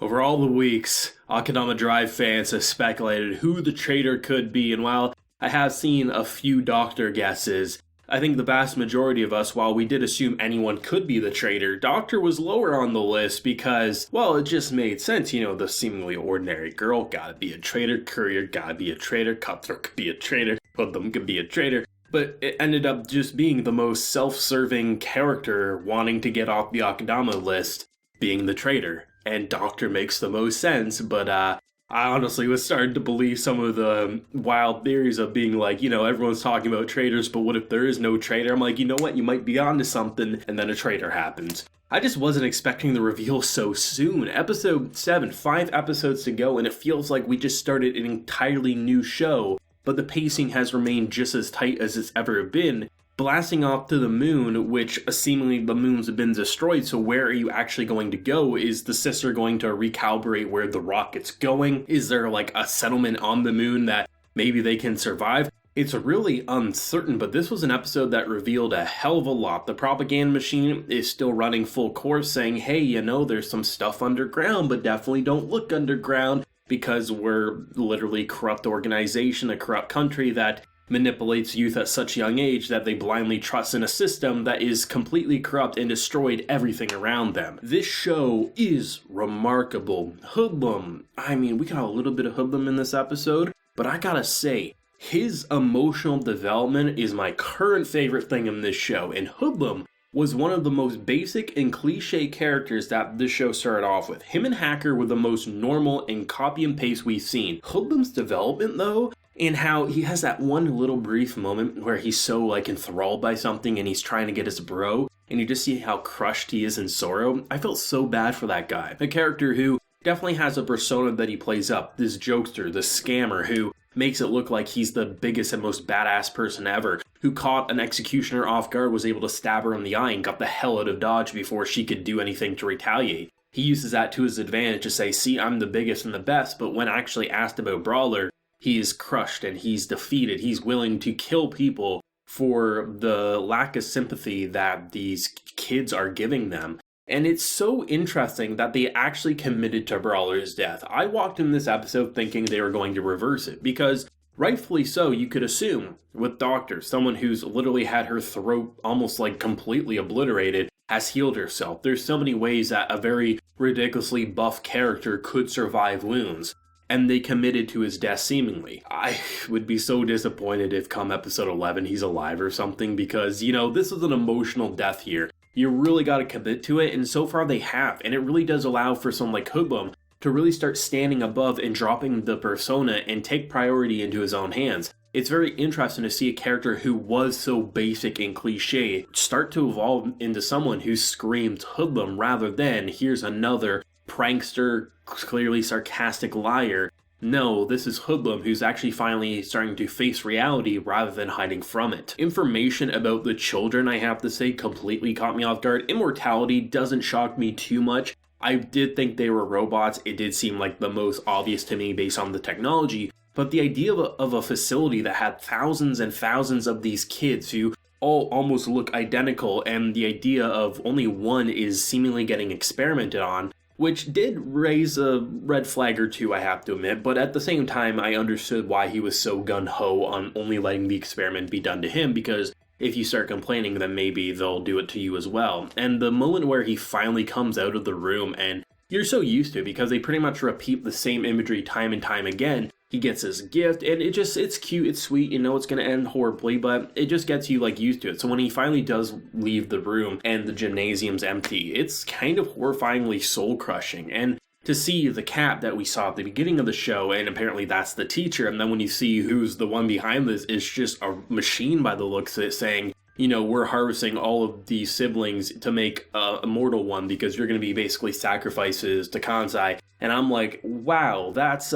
Over all the weeks, Akudama Drive fans have speculated who the traitor could be, and while I have seen a few Doctor guesses, I think the vast majority of us, while we did assume anyone could be the traitor, Doctor was lower on the list because, well, it just made sense. You know, the seemingly ordinary girl gotta be a traitor, courier gotta be a traitor, cutthroat could be a traitor, hoodlum could be a traitor. But it ended up just being the most self-serving character wanting to get off the Akudama list, being the traitor. And Doctor makes the most sense, but I honestly was starting to believe some of the wild theories of being like, you know, everyone's talking about traitors, but what if there is no traitor? I'm like, you know what, you might be onto something, and then a traitor happens. I just wasn't expecting the reveal so soon. Episode 7, 5 episodes to go, and it feels like we just started an entirely new show, but the pacing has remained just as tight as it's ever been. Blasting off to the moon, which seemingly the moons have been destroyed, so where are you actually going to go? Is the sister going to recalibrate where the rocket's going? Is there like a settlement on the moon that maybe they can survive? It's really uncertain, but this was an episode that revealed a hell of a lot. The propaganda machine is still running full course, saying, hey, you know, there's some stuff underground, but definitely don't look underground because we're literally a corrupt organization, a corrupt country that manipulates youth at such a young age that they blindly trust in a system that is completely corrupt and destroyed everything around them. This show is remarkable. Hoodlum, I mean, we got a little bit of Hoodlum in this episode, but I gotta say, his emotional development is my current favorite thing in this show, and Hoodlum was one of the most basic and cliche characters that this show started off with. Him and Hacker were the most normal and copy and paste we've seen. Hoodlum's development, though, and how he has that one little brief moment where he's so like enthralled by something and he's trying to get his bro, and you just see how crushed he is in sorrow. I felt so bad for that guy. A character who definitely has a persona that he plays up, this jokester, this scammer who makes it look like he's the biggest and most badass person ever, who caught an executioner off guard, was able to stab her in the eye and got the hell out of Dodge before she could do anything to retaliate. He uses that to his advantage to say, see, I'm the biggest and the best, but when actually asked about Brawler, he is crushed and he's defeated. He's willing to kill people for the lack of sympathy that these kids are giving them. And it's so interesting that they actually committed to Brawler's death. I walked in this episode thinking they were going to reverse it, because rightfully so, you could assume with Doctor, someone who's literally had her throat almost like completely obliterated, has healed herself. There's so many ways that a very ridiculously buff character could survive wounds. And they committed to his death seemingly. I would be so disappointed if come episode 11 he's alive or something, because, you know, this is an emotional death here. You really got to commit to it, and so far they have, and it really does allow for someone like Hoodlum to really start standing above and dropping the persona and take priority into his own hands. It's very interesting to see a character who was so basic and cliche start to evolve into someone who screams Hoodlum rather than here's another prankster, clearly sarcastic liar. No, this is Hoodlum who's actually finally starting to face reality rather than hiding from it. Information about the children, I have to say, completely caught me off guard. Immortality doesn't shock me too much. I did think they were robots. It did seem like the most obvious to me based on the technology. But the idea of a facility that had thousands and thousands of these kids who all almost look identical, and the idea of only one is seemingly getting experimented on, which did raise a red flag or two, I have to admit, but at the same time, I understood why he was so gung-ho on only letting the experiment be done to him, because if you start complaining, then maybe they'll do it to you as well. And the moment where he finally comes out of the room, and you're so used to it because they pretty much repeat the same imagery time and time again. He gets his gift, and it's cute, it's sweet, you know it's gonna end horribly, but it just gets you like used to it. So when he finally does leave the room and the gymnasium's empty, it's kind of horrifyingly soul-crushing. And to see the cat that we saw at the beginning of the show, and apparently that's the teacher, and then when you see who's the one behind this, it's just a machine by the looks of it, saying, you know, we're harvesting all of these siblings to make a immortal one because you're going to be basically sacrifices to Kansai. And I'm like, wow, that's,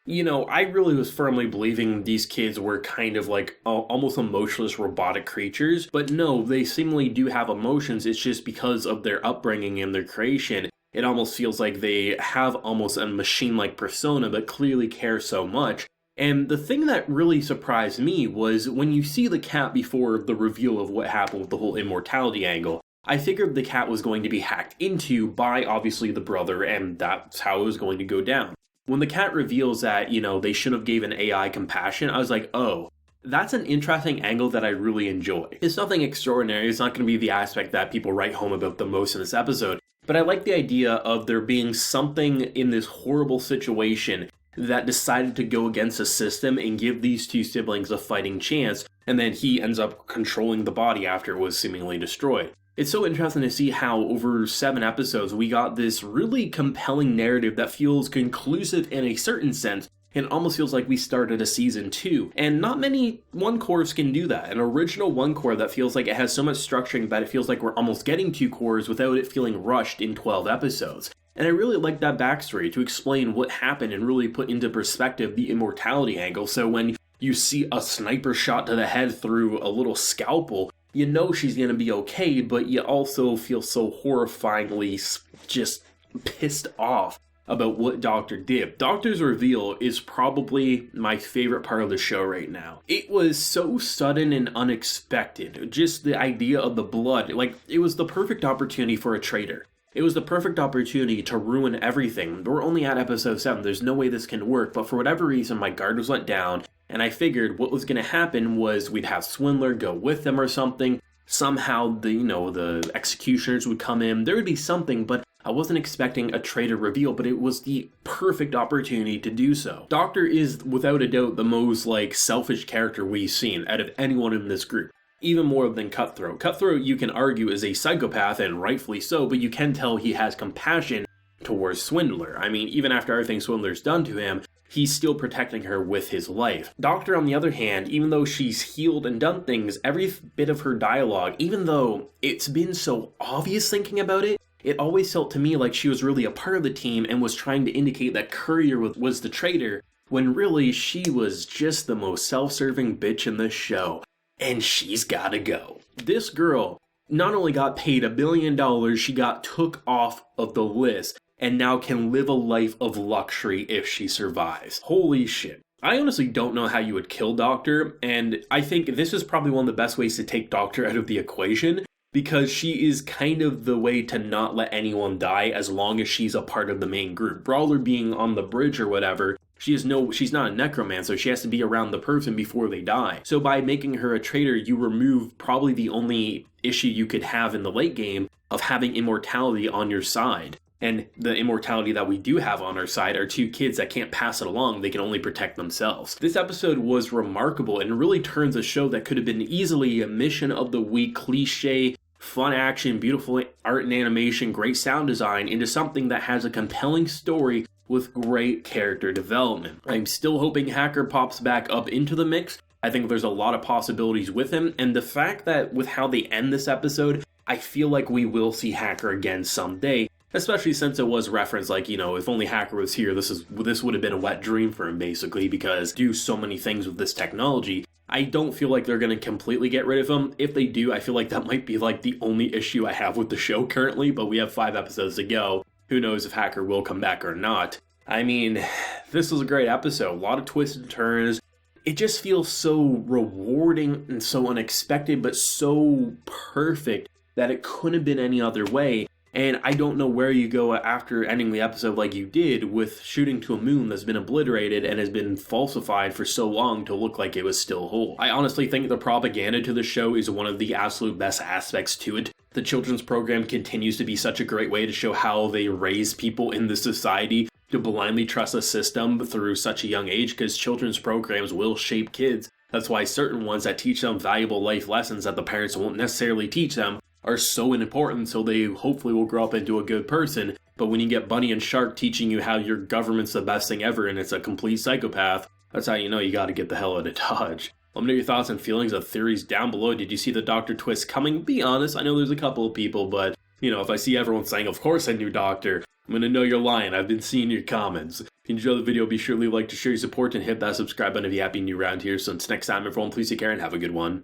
you know, I really was firmly believing these kids were kind of like almost emotionless robotic creatures. But no, they seemingly do have emotions. It's just because of their upbringing and their creation. It almost feels like they have almost a machine-like persona, but clearly care so much. And the thing that really surprised me was when you see the cat before the reveal of what happened with the whole immortality angle, I figured the cat was going to be hacked into by obviously the brother, and that's how it was going to go down. When the cat reveals that, they should have given AI compassion, I was like, oh, that's an interesting angle that I really enjoy. It's nothing extraordinary, it's not going to be the aspect that people write home about the most in this episode, but I like the idea of there being something in this horrible situation that decided to go against the system and give these two siblings a fighting chance, and then he ends up controlling the body after it was seemingly destroyed. It's so interesting to see how over 7 episodes we got this really compelling narrative that feels conclusive in a certain sense, and almost feels like we started a season 2. And not many one-cores can do that. An original one-core that feels like it has so much structuring that it feels like we're almost getting 2 cores without it feeling rushed in 12 episodes. And I really like that backstory to explain what happened and really put into perspective the immortality angle. So when you see a sniper shot to the head through a little scalpel, you know she's going to be okay, but you also feel so horrifyingly just pissed off about what Doctor did. Doctor's reveal is probably my favorite part of the show right now. It was so sudden and unexpected. Just the idea of the blood, it was the perfect opportunity for a traitor. It was the perfect opportunity to ruin everything. We're only at episode 7, there's no way this can work, but for whatever reason my guard was let down, and I figured what was going to happen was we'd have Swindler go with them or something. Somehow the executioners would come in. There would be something, but I wasn't expecting a traitor reveal, but it was the perfect opportunity to do so. Doctor is without a doubt the most selfish character we've seen out of anyone in this group. Even more than Cutthroat. Cutthroat, you can argue, is a psychopath, and rightfully so, but you can tell he has compassion towards Swindler. I mean, even after everything Swindler's done to him, he's still protecting her with his life. Doctor, on the other hand, even though she's healed and done things, every bit of her dialogue, even though it's been so obvious thinking about it, it always felt to me like she was really a part of the team and was trying to indicate that Courier was the traitor, when really she was just the most self-serving bitch in the show. And she's gotta go. This girl not only got paid $1 billion, she got took off of the list and now can live a life of luxury if she survives. Holy shit. I honestly don't know how you would kill Doctor, and I think this is probably one of the best ways to take Doctor out of the equation, because she is kind of the way to not let anyone die as long as she's a part of the main group. Brawler being on the bridge or whatever, she's not a necromancer, she has to be around the person before they die. So by making her a traitor, you remove probably the only issue you could have in the late game of having immortality on your side. And the immortality that we do have on our side are 2 kids that can't pass it along, they can only protect themselves. This episode was remarkable and really turns a show that could have been easily a mission of the week, cliche, fun action, beautiful art and animation, great sound design, into something that has a compelling story with great character development. I'm still hoping Hacker pops back up into the mix. I think there's a lot of possibilities with him, and the fact that with how they end this episode, I feel like we will see Hacker again someday. Especially since it was referenced if only Hacker was here, this would have been a wet dream for him basically, because do so many things with this technology. I don't feel like they're going to completely get rid of him. If they do, I feel like that might be the only issue I have with the show currently, but we have 5 episodes to go. Who knows if Hacker will come back or not. I mean, this was a great episode, a lot of twists and turns. It just feels so rewarding and so unexpected, but so perfect that it couldn't have been any other way. And I don't know where you go after ending the episode like you did, with shooting to a moon that's been obliterated and has been falsified for so long to look like it was still whole. I honestly think the propaganda to the show is one of the absolute best aspects to it. The children's program continues to be such a great way to show how they raise people in this society to blindly trust a system through such a young age, because children's programs will shape kids. That's why certain ones that teach them valuable life lessons that the parents won't necessarily teach them are so important, so they hopefully will grow up into a good person. But when you get Bunny and Shark teaching you how your government's the best thing ever and it's a complete psychopath, that's how you know you gotta get the hell out of Dodge. Let me know your thoughts and feelings of theories down below. Did you see the Doctor twist coming? Be honest, I know there's a couple of people, but if I see everyone saying, of course I knew Doctor, I'm gonna know you're lying. I've been seeing your comments. If you enjoyed the video, be sure to leave a like to show your support and hit that subscribe button if you're happy new around here. So until next time, everyone, please take care and have a good one.